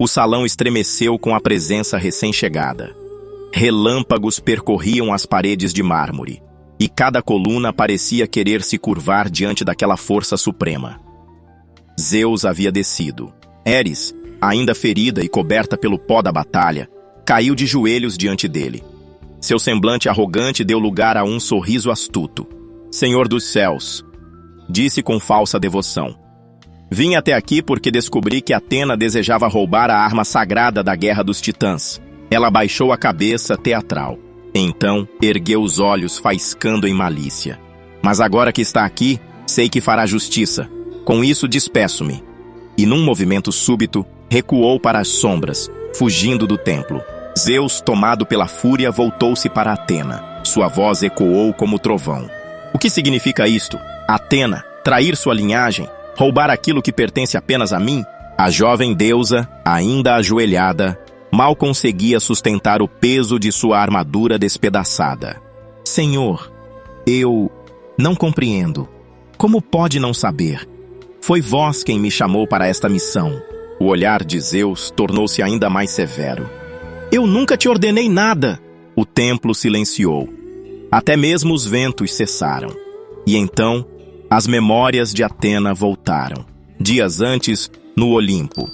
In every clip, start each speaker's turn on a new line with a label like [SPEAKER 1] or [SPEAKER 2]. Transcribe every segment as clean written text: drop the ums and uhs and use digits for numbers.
[SPEAKER 1] O salão estremeceu com a presença recém-chegada. Relâmpagos percorriam as paredes de mármore, e cada coluna parecia querer se curvar diante daquela força suprema. Zeus havia descido. Eris, ainda ferida e coberta pelo pó da batalha, caiu de joelhos diante dele. Seu semblante arrogante deu lugar a um sorriso astuto. Senhor dos céus, disse com falsa devoção. Vim até aqui porque descobri que Atena desejava roubar a arma sagrada da guerra dos titãs. Ela baixou a cabeça teatral. Então, ergueu os olhos faiscando em malícia. Mas agora que está aqui, sei que fará justiça. Com isso, despeço-me. E num movimento súbito, recuou para as sombras, fugindo do templo. Zeus, tomado pela fúria, voltou-se para Atena. Sua voz ecoou como trovão. O que significa isto? Atena, trair sua linhagem? Roubar aquilo que pertence apenas a mim? A jovem deusa, ainda ajoelhada, mal conseguia sustentar o peso de sua armadura despedaçada. Senhor, eu não compreendo. Como pode não saber? Foi vós quem me chamou para esta missão. O olhar de Zeus tornou-se ainda mais severo. Eu nunca te ordenei nada. O templo silenciou. Até mesmo os ventos cessaram. E então, as memórias de Atena voltaram. Dias antes, no Olimpo.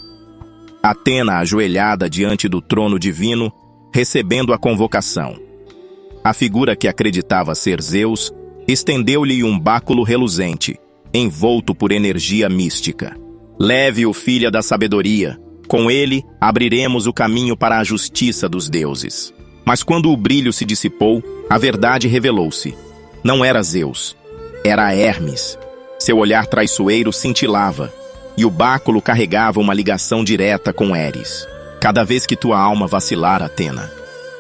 [SPEAKER 1] Atena ajoelhada diante do trono divino, recebendo a convocação. A figura que acreditava ser Zeus estendeu-lhe um báculo reluzente, envolto por energia mística. Leve-o, filha da sabedoria. Com ele, abriremos o caminho para a justiça dos deuses. Mas quando o brilho se dissipou, a verdade revelou-se. Não era Zeus. Era Hermes. Seu olhar traiçoeiro cintilava, e o báculo carregava uma ligação direta com Eris. Cada vez que tua alma vacilar, Atena,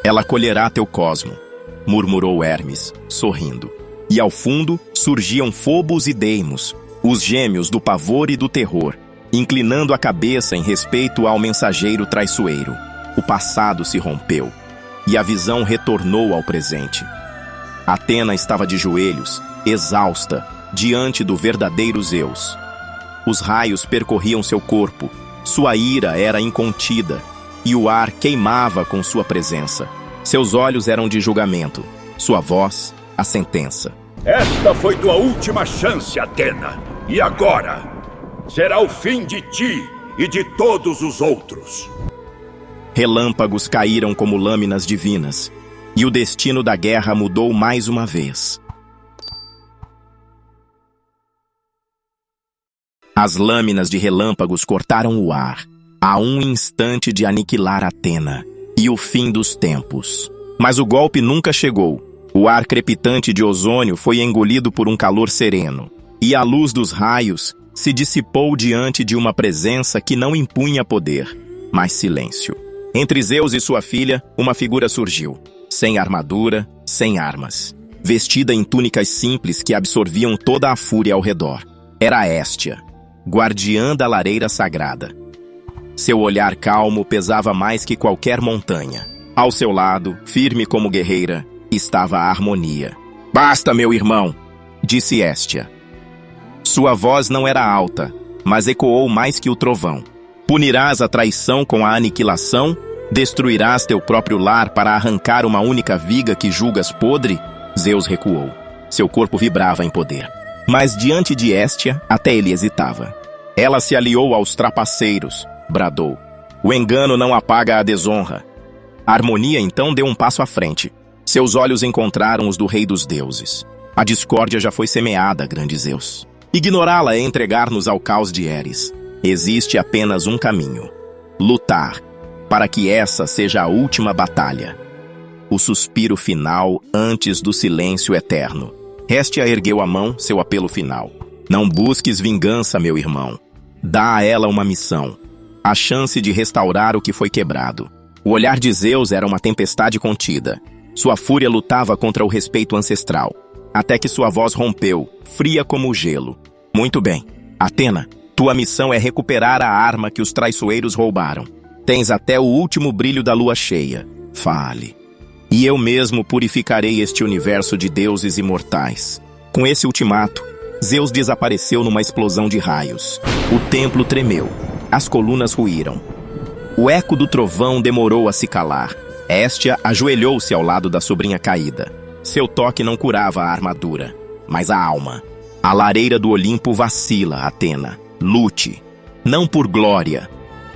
[SPEAKER 1] ela colherá teu cosmo, murmurou Hermes, sorrindo. E ao fundo surgiam Fobos e Deimos, os gêmeos do pavor e do terror, inclinando a cabeça em respeito ao mensageiro traiçoeiro. O passado se rompeu, e a visão retornou ao presente. Atena estava de joelhos, exausta, diante do verdadeiro Zeus. Os raios percorriam seu corpo, sua ira era incontida, e o ar queimava com sua presença. Seus olhos eram de julgamento, sua voz, a sentença.
[SPEAKER 2] Esta foi tua última chance, Atena. E agora será o fim de ti e de todos os outros.
[SPEAKER 1] Relâmpagos caíram como lâminas divinas, e o destino da guerra mudou mais uma vez. As lâminas de relâmpagos cortaram o ar, a um instante de aniquilar Atena e o fim dos tempos. Mas o golpe nunca chegou. O ar crepitante de ozônio foi engolido por um calor sereno, e a luz dos raios se dissipou diante de uma presença que não impunha poder, mas silêncio. Entre Zeus e sua filha, uma figura surgiu, sem armadura, sem armas, vestida em túnicas simples que absorviam toda a fúria ao redor. Era Héstia, guardiã da lareira sagrada. Seu olhar calmo pesava mais que qualquer montanha. Ao seu lado, firme como guerreira, estava a harmonia. Basta, meu irmão, disse Héstia. Sua voz não era alta, mas ecoou mais que o trovão. Punirás a traição com a aniquilação? Destruirás teu próprio lar para arrancar uma única viga que julgas podre? Zeus recuou. Seu corpo vibrava em poder. Mas diante de Héstia, até ele hesitava. Ela se aliou aos trapaceiros, bradou. O engano não apaga a desonra. A harmonia então deu um passo à frente. Seus olhos encontraram os do rei dos deuses. A discórdia já foi semeada, grande Zeus. Ignorá-la é entregar-nos ao caos de Eris. Existe apenas um caminho. Lutar, para que essa seja a última batalha. O suspiro final antes do silêncio eterno. Héstia ergueu a mão, seu apelo final. Não busques vingança, meu irmão. Dá a ela uma missão. A chance de restaurar o que foi quebrado. O olhar de Zeus era uma tempestade contida. Sua fúria lutava contra o respeito ancestral, até que sua voz rompeu, fria como o gelo. Muito bem, Atena, tua missão é recuperar a arma que os traiçoeiros roubaram. Tens até o último brilho da lua cheia. Fale. E eu mesmo purificarei este universo de deuses imortais. Com esse ultimato, Zeus desapareceu numa explosão de raios. O templo tremeu. As colunas ruíram. O eco do trovão demorou a se calar. Héstia ajoelhou-se ao lado da sobrinha caída. Seu toque não curava a armadura, mas a alma. A lareira do Olimpo vacila, Atena. Lute, não por glória,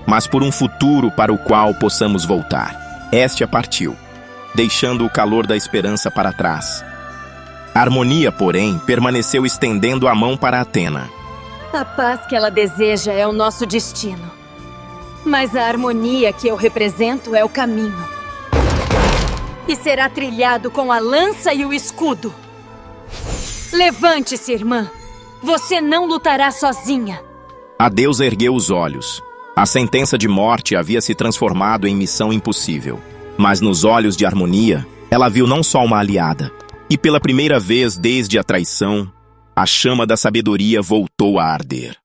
[SPEAKER 1] mas por um futuro para o qual possamos voltar. Héstia partiu, deixando o calor da esperança para trás. Harmonia, porém, permaneceu estendendo a mão para Atena.
[SPEAKER 3] A paz que ela deseja é o nosso destino. Mas a harmonia que eu represento é o caminho. E será trilhado com a lança e o escudo. Levante-se, irmã. Você não lutará sozinha.
[SPEAKER 1] A deusa ergueu os olhos. A sentença de morte havia se transformado em missão impossível. Mas nos olhos de Harmonia, ela viu não só uma aliada. E pela primeira vez desde a traição, a chama da sabedoria voltou a arder.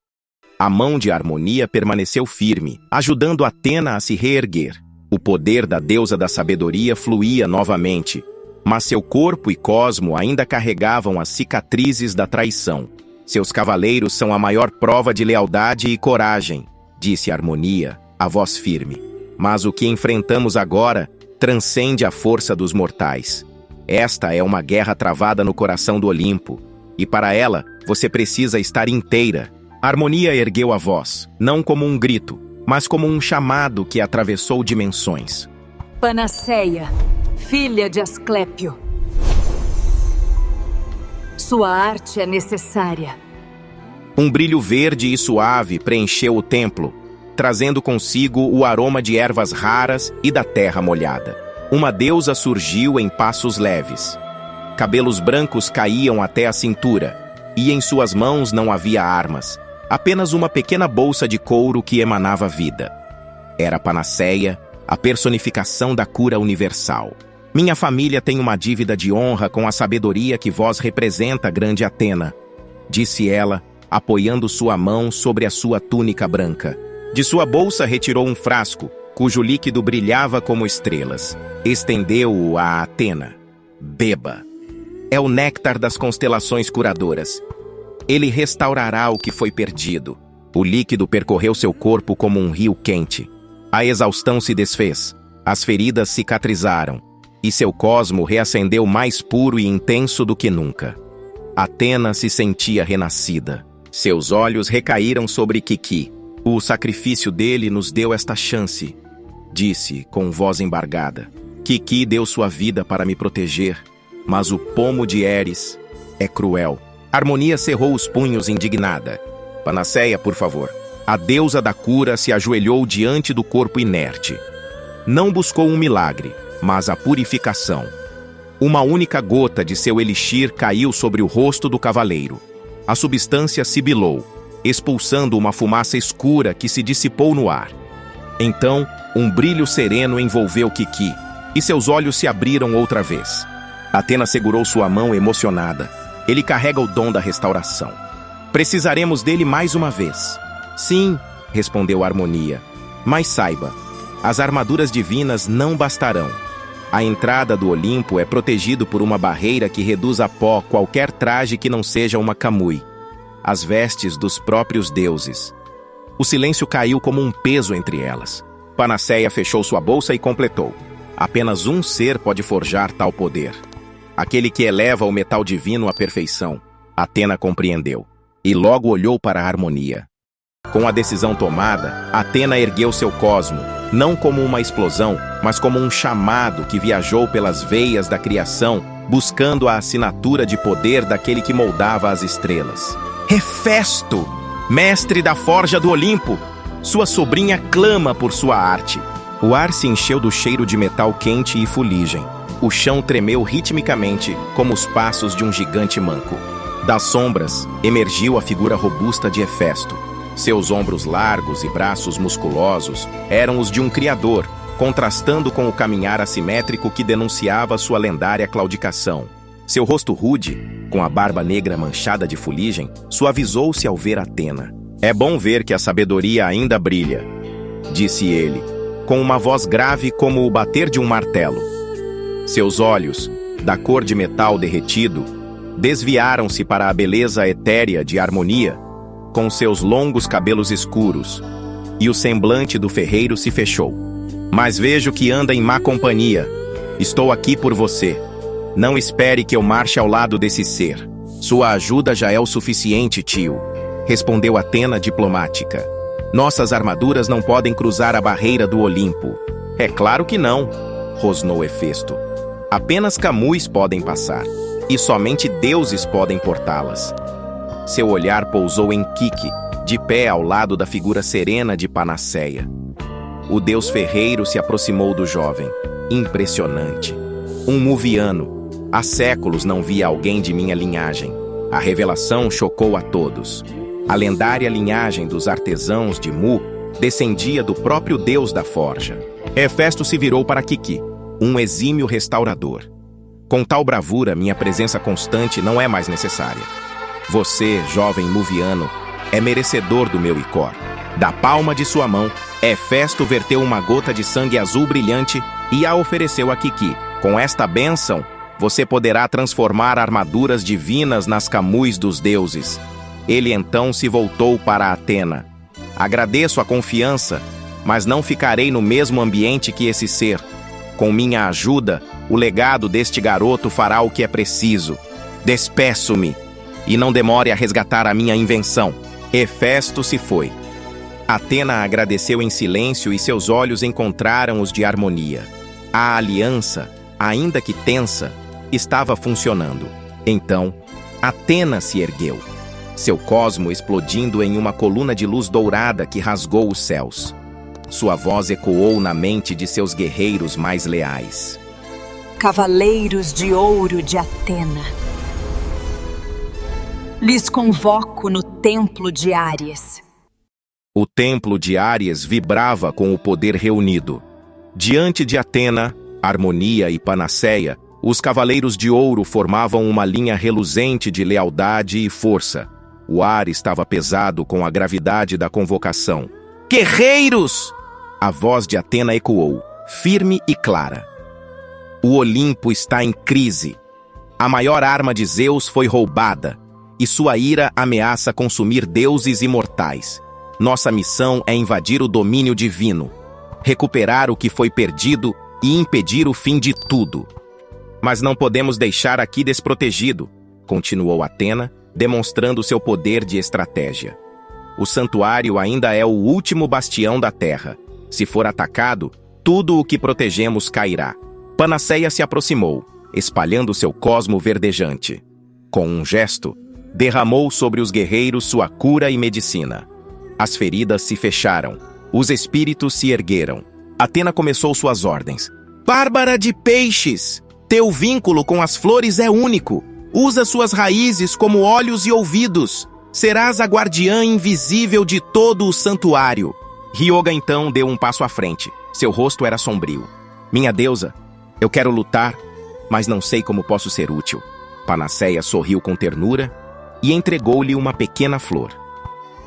[SPEAKER 1] A mão de Harmonia permaneceu firme, ajudando Atena a se reerguer. O poder da deusa da sabedoria fluía novamente, mas seu corpo e Cosmo ainda carregavam as cicatrizes da traição. Seus cavaleiros são a maior prova de lealdade e coragem, disse Harmonia, a voz firme. Mas o que enfrentamos agora transcende a força dos mortais. Esta é uma guerra travada no coração do Olimpo, e para ela você precisa estar inteira. Harmonia ergueu a voz, não como um grito, mas como um chamado que atravessou dimensões.
[SPEAKER 3] Panaceia, filha de Asclépio. Sua arte é necessária.
[SPEAKER 1] Um brilho verde e suave preencheu o templo, trazendo consigo o aroma de ervas raras e da terra molhada. Uma deusa surgiu em passos leves. Cabelos brancos caíam até a cintura, e em suas mãos não havia armas, apenas uma pequena bolsa de couro que emanava vida. Era Panaceia, a personificação da cura universal. Minha família tem uma dívida de honra com a sabedoria que vós representa, grande Atena, disse ela, apoiando sua mão sobre a sua túnica branca. De sua bolsa retirou um frasco, cujo líquido brilhava como estrelas. Estendeu-o a Atena. Beba. É o néctar das constelações curadoras. Ele restaurará o que foi perdido. O líquido percorreu seu corpo como um rio quente. A exaustão se desfez. As feridas cicatrizaram. E seu Cosmo reacendeu mais puro e intenso do que nunca. Atena se sentia renascida. Seus olhos recaíram sobre Kiki. O sacrifício dele nos deu esta chance, disse com voz embargada. Kiki deu sua vida para me proteger, mas o pomo de Eris é cruel. Harmonia cerrou os punhos indignada. Panaceia, por favor. A deusa da cura se ajoelhou diante do corpo inerte. Não buscou um milagre, mas a purificação. Uma única gota de seu elixir caiu sobre o rosto do cavaleiro. A substância sibilou, expulsando uma fumaça escura que se dissipou no ar. Então, um brilho sereno envolveu Kiki, e seus olhos se abriram outra vez. Atena segurou sua mão emocionada. Ele carrega o dom da restauração. Precisaremos dele mais uma vez. Sim, respondeu Harmonia. Mas saiba, as armaduras divinas não bastarão. A entrada do Olimpo é protegido por uma barreira que reduz a pó qualquer traje que não seja uma camui. As vestes dos próprios deuses. O silêncio caiu como um peso entre elas. Panaceia fechou sua bolsa e completou. Apenas um ser pode forjar tal poder. Aquele que eleva o metal divino à perfeição. Atena compreendeu. E logo olhou para a Harmonia. Com a decisão tomada, Atena ergueu seu Cosmo, não como uma explosão, mas como um chamado que viajou pelas veias da criação, buscando a assinatura de poder daquele que moldava as estrelas. Hefesto, mestre da forja do Olimpo! Sua sobrinha clama por sua arte. O ar se encheu do cheiro de metal quente e fuligem. O chão tremeu ritmicamente, como os passos de um gigante manco. Das sombras, emergiu a figura robusta de Hefesto. Seus ombros largos e braços musculosos eram os de um criador, contrastando com o caminhar assimétrico que denunciava sua lendária claudicação. Seu rosto rude, com a barba negra manchada de fuligem, suavizou-se ao ver Atena. É bom ver que a sabedoria ainda brilha, disse ele, com uma voz grave como o bater de um martelo. Seus olhos, da cor de metal derretido, desviaram-se para a beleza etérea de Harmonia, com seus longos cabelos escuros, e o semblante do ferreiro se fechou. Mas vejo que anda em má companhia. Estou aqui por você. Não espere que eu marche ao lado desse ser. Sua ajuda já é o suficiente, tio, respondeu Atena diplomática. Nossas armaduras não podem cruzar a barreira do Olimpo. É claro que não, rosnou Hefesto. Apenas Camus podem passar, e somente deuses podem portá-las. Seu olhar pousou em Kiki, de pé ao lado da figura serena de Panaceia. O deus ferreiro se aproximou do jovem. Impressionante. Um muviano. Há séculos não via alguém de minha linhagem. A revelação chocou a todos. A lendária linhagem dos artesãos de Mu descendia do próprio deus da forja. Hefesto se virou para Kiki, um exímio restaurador. Com tal bravura, minha presença constante não é mais necessária. Você, jovem muviano, é merecedor do meu icor. Da palma de sua mão, Hefesto verteu uma gota de sangue azul brilhante e a ofereceu a Kiki. Com esta bênção, você poderá transformar armaduras divinas nas Camus dos deuses. Ele então se voltou para Atena. Agradeço a confiança, mas não ficarei no mesmo ambiente que esse ser. Com minha ajuda, o legado deste garoto fará o que é preciso. Despeço-me, e não demore a resgatar a minha invenção. Hefesto se foi. Atena agradeceu em silêncio e seus olhos encontraram os de Harmonia. A aliança, ainda que tensa, estava funcionando. Então, Atena se ergueu, seu cosmo explodindo em uma coluna de luz dourada que rasgou os céus. Sua voz ecoou na mente de seus guerreiros mais leais.
[SPEAKER 3] Cavaleiros de ouro de Atena, lhes convoco no templo de Áries.
[SPEAKER 1] O templo de Áries vibrava com o poder reunido. Diante de Atena, Harmonia e Panaceia, os cavaleiros de ouro formavam uma linha reluzente de lealdade e força. O ar estava pesado com a gravidade da convocação. Guerreiros! A voz de Atena ecoou, firme e clara. O Olimpo está em crise. A maior arma de Zeus foi roubada, e sua ira ameaça consumir deuses imortais. Nossa missão é invadir o domínio divino, recuperar o que foi perdido e impedir o fim de tudo. Mas não podemos deixar aqui desprotegido, continuou Atena, demonstrando seu poder de estratégia. O santuário ainda é o último bastião da terra. Se for atacado, tudo o que protegemos cairá. Panaceia se aproximou, espalhando seu cosmo verdejante. Com um gesto, derramou sobre os guerreiros sua cura e medicina. As feridas se fecharam, os espíritos se ergueram. Atena começou suas ordens. Bárbara de Peixes, teu vínculo com as flores é único. Usa suas raízes como olhos e ouvidos. Serás a guardiã invisível de todo o santuário. Ryoga então deu um passo à frente. Seu rosto era sombrio. Minha deusa, eu quero lutar, mas não sei como posso ser útil. Panaceia sorriu com ternura e entregou-lhe uma pequena flor.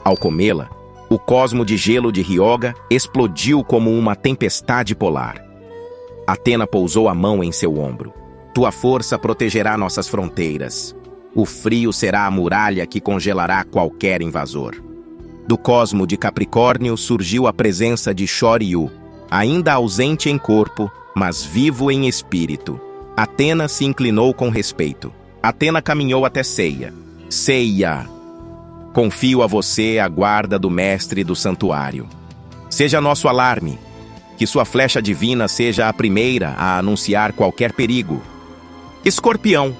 [SPEAKER 1] Ao comê-la, o cosmo de gelo de Ryoga explodiu como uma tempestade polar. Atena pousou a mão em seu ombro. Tua força protegerá nossas fronteiras. O frio será a muralha que congelará qualquer invasor. Do cosmo de Capricórnio surgiu a presença de Shoryu, ainda ausente em corpo, mas vivo em espírito. Atena se inclinou com respeito. Atena caminhou até Ceia. Ceia! Confio a você a guarda do mestre do santuário. Seja nosso alarme. Que sua flecha divina seja a primeira a anunciar qualquer perigo. Escorpião,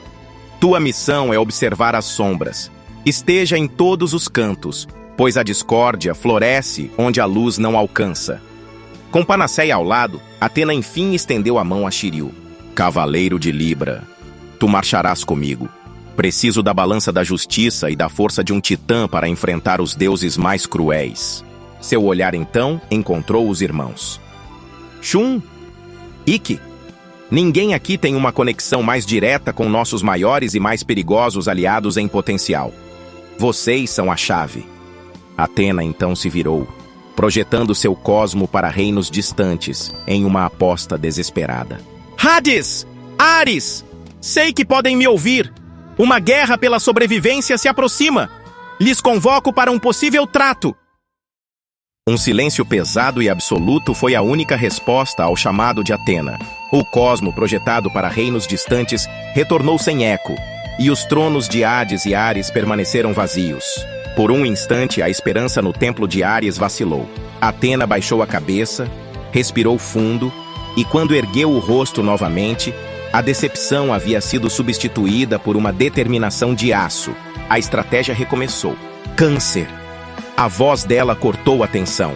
[SPEAKER 1] tua missão é observar as sombras. Esteja em todos os cantos, pois a discórdia floresce onde a luz não alcança. Com Panaceia ao lado, Atena enfim estendeu a mão a Shiryu. Cavaleiro de Libra, tu marcharás comigo. Preciso da balança da justiça e da força de um titã para enfrentar os deuses mais cruéis. Seu olhar então encontrou os irmãos. Shun, Ikki, ninguém aqui tem uma conexão mais direta com nossos maiores e mais perigosos aliados em potencial. Vocês são a chave. Atena então se virou, projetando seu cosmo para reinos distantes, em uma aposta desesperada. Hades! Ares! Sei que podem me ouvir! Uma guerra pela sobrevivência se aproxima! Lhes convoco para um possível trato! Um silêncio pesado e absoluto foi a única resposta ao chamado de Atena. O cosmo, projetado para reinos distantes, retornou sem eco, e os tronos de Hades e Ares permaneceram vazios. Por um instante, a esperança no templo de Ares vacilou. Atena baixou a cabeça, respirou fundo, e quando ergueu o rosto novamente, a decepção havia sido substituída por uma determinação de aço. A estratégia recomeçou. Câncer. A voz dela cortou a tensão.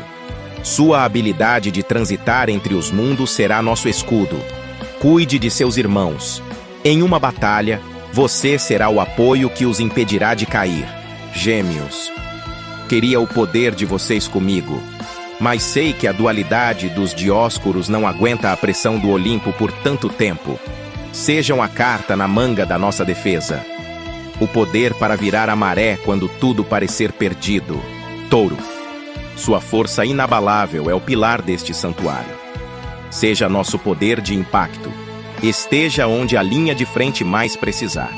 [SPEAKER 1] Sua habilidade de transitar entre os mundos será nosso escudo. Cuide de seus irmãos. Em uma batalha, você será o apoio que os impedirá de cair. Gêmeos. Queria o poder de vocês comigo, mas sei que a dualidade dos Dioscuros não aguenta a pressão do Olimpo por tanto tempo. Sejam a carta na manga da nossa defesa. O poder para virar a maré quando tudo parecer perdido. Touro. Sua força inabalável é o pilar deste santuário. Seja nosso poder de impacto. Esteja onde a linha de frente mais precisar.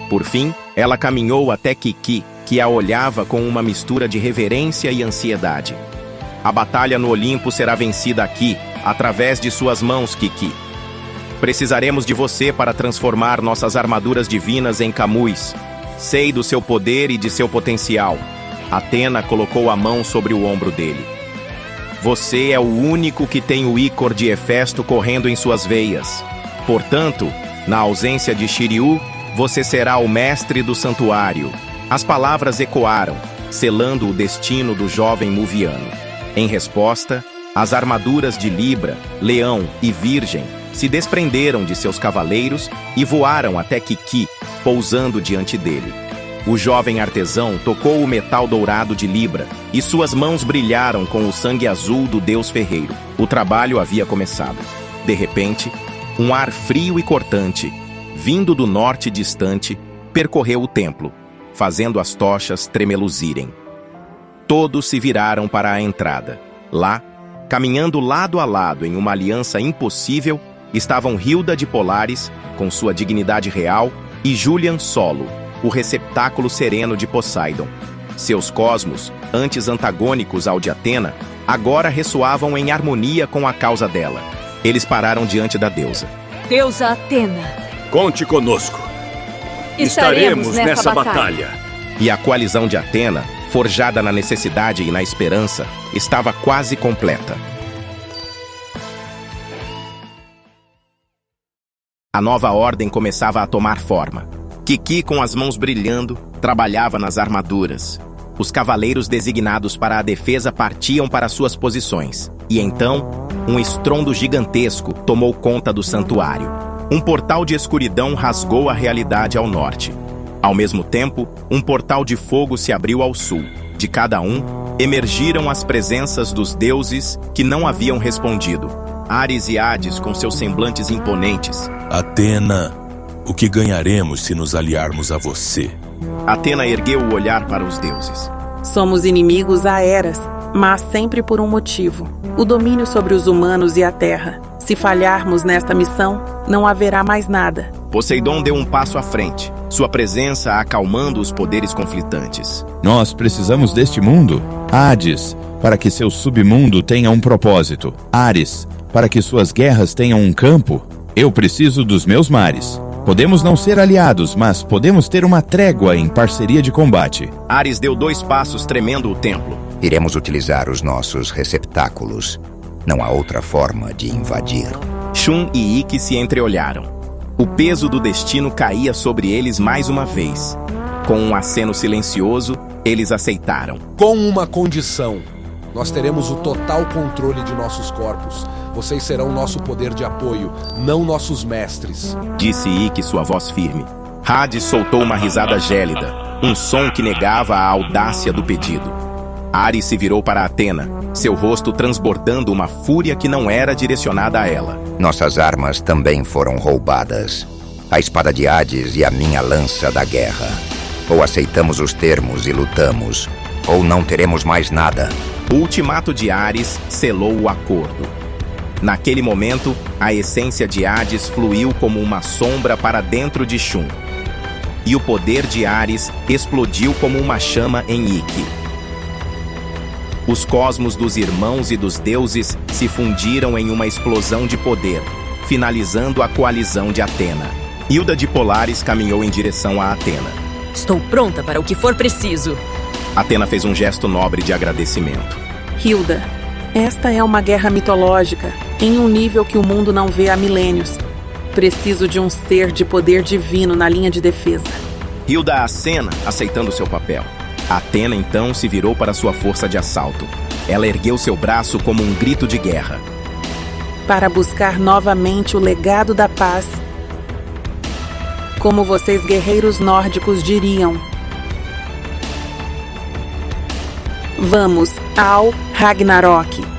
[SPEAKER 1] Por fim, ela caminhou até Kiki, que a olhava com uma mistura de reverência e ansiedade. A batalha no Olimpo será vencida aqui, através de suas mãos, Kiki. Precisaremos de você para transformar nossas armaduras divinas em camus. Sei do seu poder e de seu potencial. Atena colocou a mão sobre o ombro dele. Você é o único que tem o ícor de Hefesto correndo em suas veias. Portanto, na ausência de Shiryu, você será o mestre do santuário. As palavras ecoaram, selando o destino do jovem Muviano. Em resposta, as armaduras de Libra, Leão e Virgem se desprenderam de seus cavaleiros e voaram até Kiki, pousando diante dele. O jovem artesão tocou o metal dourado de Libra e suas mãos brilharam com o sangue azul do deus ferreiro. O trabalho havia começado. De repente, um ar frio e cortante, vindo do norte distante, percorreu o templo, fazendo as tochas tremeluzirem. Todos se viraram para a entrada. Lá, caminhando lado a lado em uma aliança impossível, estavam Hilda de Polaris, com sua dignidade real, e Julian Solo, o receptáculo sereno de Poseidon. Seus cosmos, antes antagônicos ao de Atena, agora ressoavam em harmonia com a causa dela. Eles pararam diante da deusa.
[SPEAKER 3] Deusa Atena.
[SPEAKER 2] Conte conosco. Estaremos nessa batalha.
[SPEAKER 1] E a coalizão de Atena, forjada na necessidade e na esperança, estava quase completa. A nova ordem começava a tomar forma. Kiki, com as mãos brilhando, trabalhava nas armaduras. Os cavaleiros designados para a defesa partiam para suas posições. E então, um estrondo gigantesco tomou conta do santuário. Um portal de escuridão rasgou a realidade ao norte. Ao mesmo tempo, um portal de fogo se abriu ao sul. De cada um, emergiram as presenças dos deuses que não haviam respondido. Ares e Hades com seus semblantes imponentes.
[SPEAKER 4] Atena, o que ganharemos se nos aliarmos a você?
[SPEAKER 1] Atena ergueu o olhar para os deuses.
[SPEAKER 5] Somos inimigos há eras, mas sempre por um motivo: o domínio sobre os humanos e a terra. Se falharmos nesta missão, não haverá mais nada.
[SPEAKER 1] Poseidon deu um passo à frente, sua presença acalmando os poderes conflitantes.
[SPEAKER 6] Nós precisamos deste mundo. Hades, para que seu submundo tenha um propósito. Ares, para que suas guerras tenham um campo. Eu preciso dos meus mares. Podemos não ser aliados, mas podemos ter uma trégua em parceria de combate.
[SPEAKER 1] Ares deu 2 passos tremendo o templo.
[SPEAKER 7] Iremos utilizar os nossos receptáculos. Não há outra forma de invadir.
[SPEAKER 1] Shun e Ikki se entreolharam. O peso do destino caía sobre eles mais uma vez. Com um aceno silencioso, eles aceitaram.
[SPEAKER 8] Com uma condição. Nós teremos o total controle de nossos corpos. Vocês serão nosso poder de apoio, não nossos mestres.
[SPEAKER 1] Disse Ikki, sua voz firme. Hades soltou uma risada gélida, um som que negava a audácia do pedido. Ares se virou para Atena, seu rosto transbordando uma fúria que não era direcionada a ela.
[SPEAKER 7] Nossas armas também foram roubadas. A espada de Hades e a minha lança da guerra. Ou aceitamos os termos e lutamos, ou não teremos mais nada.
[SPEAKER 1] O ultimato de Ares selou o acordo. Naquele momento, a essência de Hades fluiu como uma sombra para dentro de Shun. E o poder de Ares explodiu como uma chama em Ikki. Os cosmos dos irmãos e dos deuses se fundiram em uma explosão de poder, finalizando a coalizão de Atena. Hilda de Polaris caminhou em direção a Atena.
[SPEAKER 9] Estou pronta para o que for preciso.
[SPEAKER 1] Atena fez um gesto nobre de agradecimento.
[SPEAKER 5] Hilda, esta é uma guerra mitológica, em um nível que o mundo não vê há milênios. Preciso de um ser de poder divino na linha de defesa.
[SPEAKER 1] Hilda acena, aceitando seu papel. Atena então se virou para sua força de assalto. Ela ergueu seu braço como um grito de guerra.
[SPEAKER 5] Para buscar novamente o legado da paz. Como vocês guerreiros nórdicos diriam. Vamos ao Ragnarok.